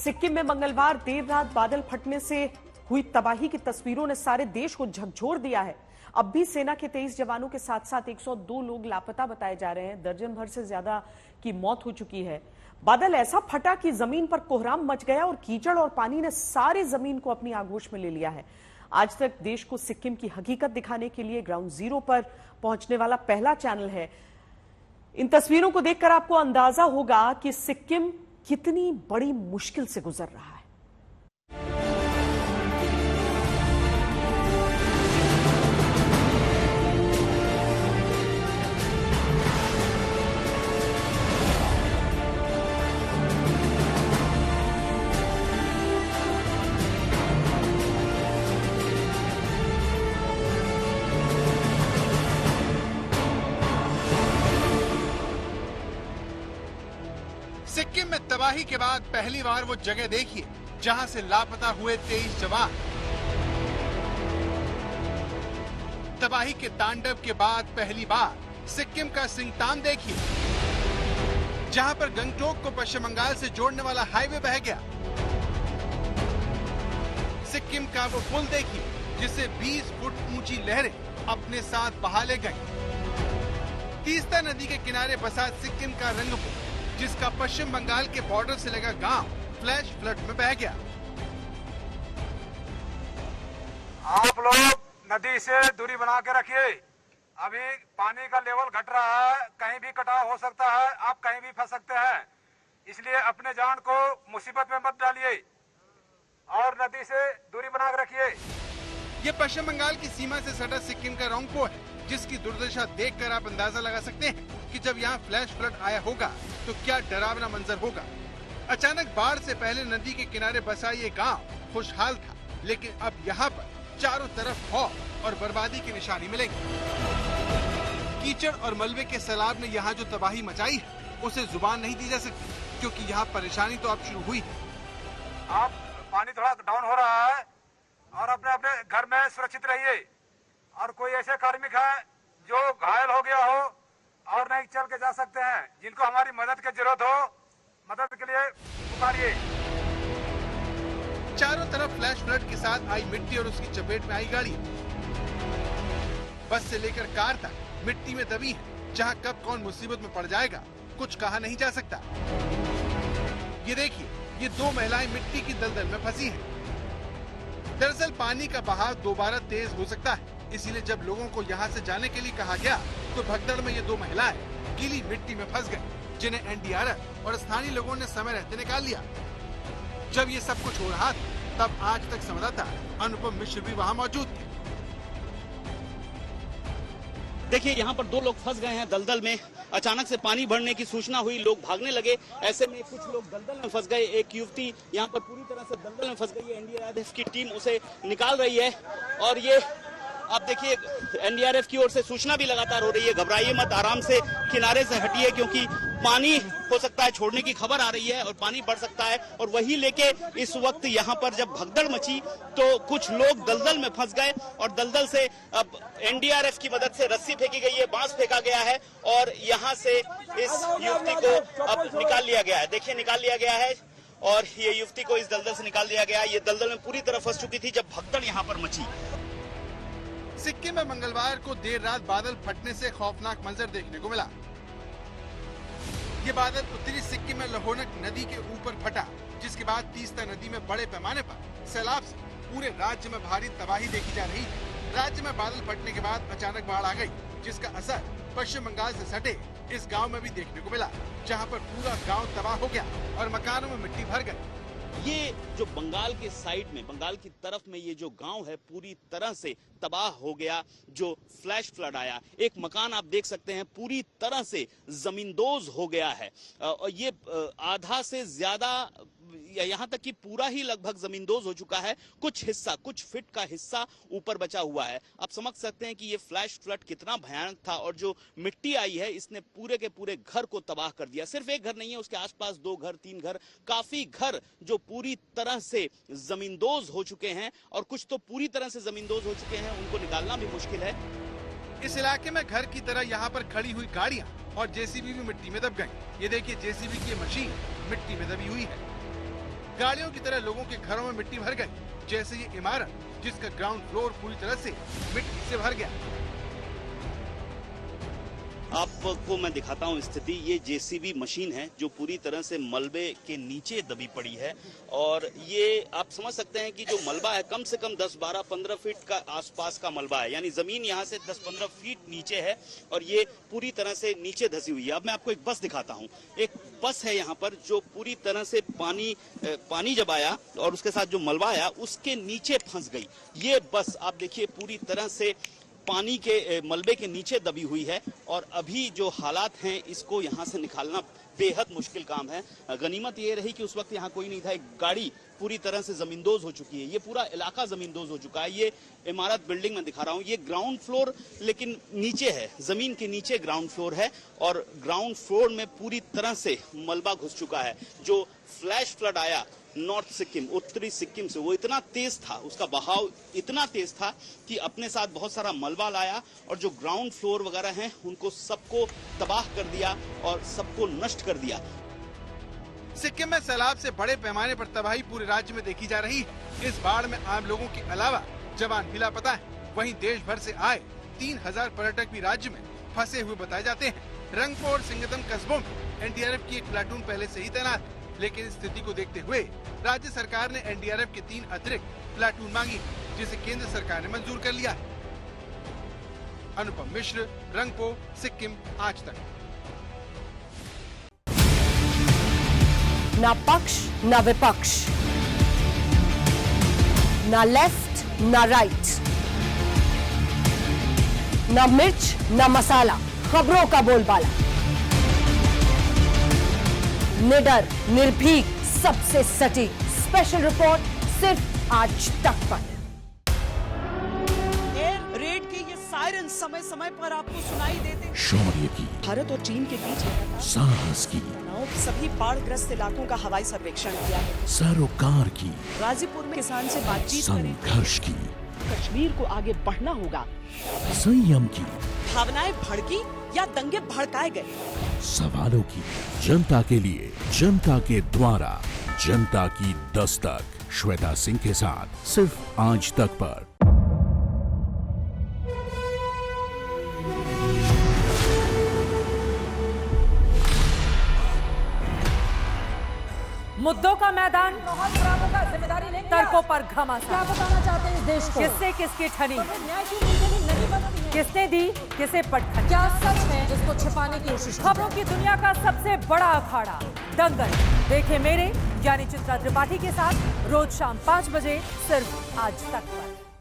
सिक्किम में मंगलवार देर रात बादल फटने से हुई तबाही की तस्वीरों ने सारे देश को झकझोर दिया है। अब भी सेना के 23 जवानों के साथ साथ 102 लोग लापता बताए जा रहे हैं। दर्जन भर से ज्यादा की मौत हो चुकी है। बादल ऐसा फटा कि जमीन पर कोहराम मच गया और कीचड़ और पानी ने सारी जमीन को अपनी आगोश में ले लिया है। आज तक देश को सिक्किम की हकीकत दिखाने के लिए ग्राउंड जीरो पर पहुंचने वाला पहला चैनल है। इन तस्वीरों को देखकर आपको अंदाजा होगा कि सिक्किम कितनी बड़ी मुश्किल से गुजर रहा है। सिक्किम में तबाही के बाद पहली बार वो जगह देखिए जहां से लापता हुए 23 जवान। तबाही के तांडव के बाद पहली बार सिक्किम का सिंगताम देखिए जहां पर गंगटोक को पश्चिम बंगाल से जोड़ने वाला हाईवे बह गया। सिक्किम का वो पुल देखिए जिसे 20 फुट ऊंची लहरें अपने साथ बहा ले गई। तीस्ता नदी के किनारे बसा सिक्किम का रंगपुर जिसका पश्चिम बंगाल के बॉर्डर से लगा गांव फ्लैश फ्लड में बह गया। आप लोग नदी से दूरी बना के रखिए। अभी पानी का लेवल घट रहा है, कहीं भी कटाव हो सकता है, आप कहीं भी फंस सकते हैं, इसलिए अपने जान को मुसीबत में मत डालिए और नदी से दूरी बना के रखिए। ये पश्चिम बंगाल की सीमा से सटा सिक्किम का रोंगपो है जिसकी दुर्दशा देखकर आप अंदाजा लगा सकते हैं कि जब यहाँ फ्लैश फ्लड आया होगा तो क्या डरावना मंजर होगा। अचानक बाढ़ से पहले नदी के किनारे बसा ये गांव खुशहाल था, लेकिन अब यहाँ पर चारों तरफ खौफ और बर्बादी की निशानी मिलेगी। कीचड़ और मलबे के सैलाब ने यहाँ जो तबाही मचाई है उसे जुबान नहीं दी जा सकती, क्योंकि यहाँ परेशानी तो अब शुरू हुई है। आप पानी थोड़ा डाउन हो रहा है और अपने अपने घर में सुरक्षित रहिए। और कोई ऐसे कार्मिक है जो घायल हो गया हो और नहीं चल के जा सकते हैं, जिनको हमारी मदद की जरूरत हो, मदद के लिए पुकारिए। चारों तरफ फ्लैश फ्लड के साथ आई मिट्टी और उसकी चपेट में आई गाड़ी। बस से लेकर कार तक मिट्टी में दबी है, जहां कब कौन मुसीबत में पड़ जाएगा कुछ कहा नहीं जा सकता। ये देखिए, ये दो महिलाएं मिट्टी की दलदल में फंसी हैं। दरअसल पानी का बहाव दोबारा तेज हो सकता है, इसीलिए जब लोगों को यहाँ से जाने के लिए कहा गया तो भगदड़ में ये दो महिलाएं गीली मिट्टी में फंस गई, जिन्हें एनडीआरएफ और स्थानीय लोगों ने समय रहते निकाल लिया। जब ये सब कुछ हो रहा था तब आज तक संवाददाता अनुपम मिश्र भी वहाँ मौजूद थे। देखिए, यहाँ पर दो लोग फंस गए हैं दलदल में। अचानक से पानी बढ़ने की सूचना हुई, लोग भागने लगे। ऐसे में कुछ लोग दलदल में फंस गए। एक युवती यहाँ पर पूरी तरह से दलदल में फंस गई है। एनडीआरएफ की टीम उसे निकाल रही है और ये आप देखिए एनडीआरएफ की ओर से सूचना भी लगातार हो रही है, घबराइए मत, आराम से किनारे से हटिए, क्योंकि पानी हो सकता है छोड़ने की खबर आ रही है और पानी बढ़ सकता है। और वही लेके इस वक्त यहाँ पर जब भगदड़ मची तो कुछ लोग दलदल में फंस गए और दलदल से अब एनडीआरएफ की मदद से रस्सी फेंकी गई है, बांस फेंका गया है और यहाँ से इस युवती को अब निकाल लिया गया है। देखिए, निकाल लिया गया है और ये युवती को इस दलदल से निकाल दिया गया है। ये दलदल में पूरी तरह फंस चुकी थी जब भगदड़ यहाँ पर मची। सिक्किम में मंगलवार को देर रात बादल फटने से खौफनाक मंजर देखने को मिला। ये बादल उत्तरी सिक्किम में लहोनक नदी के ऊपर फटा, जिसके बाद तीस्ता नदी में बड़े पैमाने पर सैलाब से पूरे राज्य में भारी तबाही देखी जा रही है। राज्य में बादल फटने के बाद अचानक बाढ़ आ गई, जिसका असर पश्चिम बंगाल से सटे इस गांव में भी देखने को मिला, जहां पर पूरा गांव तबाह हो गया और मकानों में मिट्टी भर गई। ये जो बंगाल के साइड में, बंगाल की तरफ में ये जो गांव है पूरी तरह से तबाह हो गया। जो फ्लैश फ्लड आया, एक मकान आप देख सकते हैं पूरी तरह से जमींदोज हो गया है और ये आधा से ज्यादा, यहाँ तक कि पूरा ही लगभग जमींदोज हो चुका है। कुछ हिस्सा, कुछ फीट का हिस्सा ऊपर बचा हुआ है। आप समझ सकते हैं कि ये फ्लैश फ्लड कितना भयानक था और जो मिट्टी आई है इसने पूरे के पूरे घर को तबाह कर दिया। सिर्फ एक घर नहीं है, उसके आसपास 2 घर 3 घर, काफी घर जो पूरी तरह से जमींदोज हो चुके हैं और कुछ तो पूरी तरह से जमींदोज हो चुके हैं, उनको निकालना भी मुश्किल है। इस इलाके में घर की तरह यहाँ पर खड़ी हुई गाड़ियाँ और जेसीबी भी मिट्टी में दब गई। ये देखिए, जेसीबी की मशीन मिट्टी में दबी हुई है। गाड़ियों की तरह लोगों के घरों में मिट्टी भर गई, जैसे ये इमारत जिसका ग्राउंड फ्लोर पूरी तरह से मिट्टी से भर गया। आपको मैं दिखाता हूं स्थिति। ये जेसीबी मशीन है जो पूरी तरह से मलबे के नीचे दबी पड़ी है और ये आप समझ सकते हैं कि जो मलबा है कम से कम 10, 12, 15 फीट का आसपास का मलबा है, यानी जमीन यहाँ से 10-15 फीट नीचे है और ये पूरी तरह से नीचे धसी हुई है। अब मैं आपको एक बस दिखाता हूँ। एक बस है यहाँ पर जो पूरी तरह से पानी जब आया और उसके साथ जो मलबा आया उसके नीचे फंस गई। ये बस आप देखिए पूरी तरह से पानी के मलबे के नीचे दबी हुई है और अभी जो हालात हैं इसको यहाँ से निकालना बेहद मुश्किल काम है। गनीमत ये रही कि उस वक्त यहाँ कोई नहीं था। एक गाड़ी पूरी तरह से जमींदोज हो चुकी है। ये पूरा इलाका जमींदोज हो चुका है। ये इमारत बिल्डिंग में दिखा रहा हूँ, ये ग्राउंड फ्लोर लेकिन नीचे है, जमीन के नीचे ग्राउंड फ्लोर है और ग्राउंड फ्लोर में पूरी तरह से मलबा घुस चुका है। जो फ्लैश फ्लड आया नॉर्थ सिक्किम, उत्तरी सिक्किम से, वो इतना तेज था, उसका बहाव इतना तेज था कि अपने साथ बहुत सारा मलबा लाया और जो ग्राउंड फ्लोर वगैरह हैं उनको सबको तबाह कर दिया और सबको नष्ट कर दिया। सिक्किम में सैलाब से बड़े पैमाने पर तबाही पूरे राज्य में देखी जा रही है। इस बाढ़ में आम लोगों के अलावा जवान भी लापता है। वहीं देश भर से आए 3000 पर्यटक भी राज्य में फंसे हुए बताए जाते हैं। रंगपुर और सिंगतम कस्बों में एनडीआरएफ की एक प्लाटून पहले से ही तैनात है, लेकिन स्थिति को देखते हुए राज्य सरकार ने एनडीआरएफ के 3 अतिरिक्त प्लाटून मांगी, जिसे केंद्र सरकार ने मंजूर कर लिया है। अनुपम मिश्र, रंगपुर, सिक्किम, आज तक। ना पक्ष ना विपक्ष, ना लेफ्ट ना राइट, ना मिर्च ना मसाला, खबरों का बोलबाला, निडर निर्भीक सबसे सटीक स्पेशल रिपोर्ट सिर्फ आज तक पर। एयर रेड के ये सायरन समय समय पर आपको सुनाई देते। शौर्य की, भारत और चीन के बीच साहस की, सभी बाढ़ग्रस्त इलाकों का हवाई सर्वेक्षण किया है। सरोकार की, गाजीपुर में किसान से बातचीत करें। संघर्ष की, कश्मीर को आगे बढ़ना होगा। संयम की, भावनाएं भड़की या दंगे भड़काए गए। सवालों की, जनता के लिए, जनता के द्वारा, जनता की दस्तक। श्वेता सिंह के साथ सिर्फ आज तक पर। मुद्दों का मैदान, तर्कों पर घमासान। क्या बताना चाहते हैं इस देश को? किससे किसकी ठनी, किसने दी किसे पटखनी, क्या सच है जिसको छिपाने की कोशिश। खबरों की दुनिया का सबसे बड़ा अखाड़ा दंगल देखे मेरे यानी चित्रा त्रिपाठी के साथ रोज शाम 5 बजे सिर्फ आज तक पर।